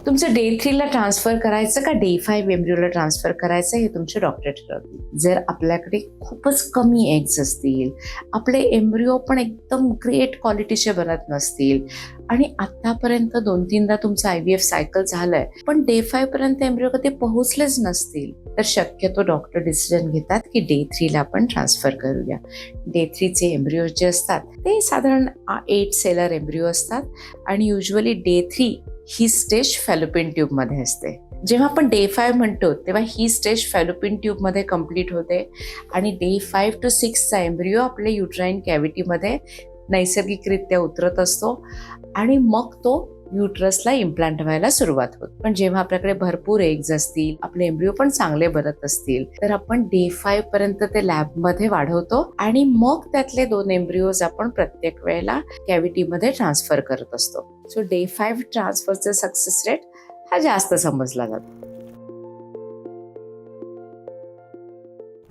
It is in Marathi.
तुमचं डे 3ला ट्रान्सफर करायचं का डे 5 एम्ब्रिओला ट्रान्सफर करायचं हे तुमचे डॉक्टर ठरवतील. जर आपल्याकडे खूपच कमी एग्ज असतील, आपले एम्ब्रिओ पण एकदम ग्रेट क्वालिटीचे बनत नसतील आणि आतापर्यंत 2-3दा तुमचं IVF सायकल झालंय पण डे 5 पर्यंत एम्ब्रिओ कधी पोहोचलेच नसतील, तर शक्यतो डॉक्टर डिसिजन घेतात की डे 3ला आपण ट्रान्सफर करूया. डे 3चे एम्ब्रिओ जे असतात ते साधारण 8 सेलर एम्ब्रिओ असतात आणि युजली डे 3 ही स्टेज फॅलोपियन ट्यूबमध्ये असते. जेव्हा आपण डे 5 म्हणतो तेव्हा ही स्टेज फॅलोपियन ट्यूबमध्ये कम्प्लीट होते आणि डे 5 to 6चा एम्ब्रिओ आपल्या युट्राईन कॅव्हिटीमध्ये नैसर्गिकरित्या उतरत असतो आणि मग तो युट्रसला इम्प्लांट व्हायला सुरुवात होते. पण जेव्हा आपल्याकडे भरपूर एग्ज असतील, आपले एम्ब्रिओ पण चांगले बनत असतील, तर आपण डे 5 पर्यंत ते लॅबमध्ये वाढवतो आणि मग त्यातले 2 एम्ब्रिओज आपण प्रत्येक वेळेला कॅव्हिटीमध्ये ट्रान्सफर करत असतो. सो डे 5 ट्रान्सफरचा सक्सेस रेट हा जास्त समजला जातो.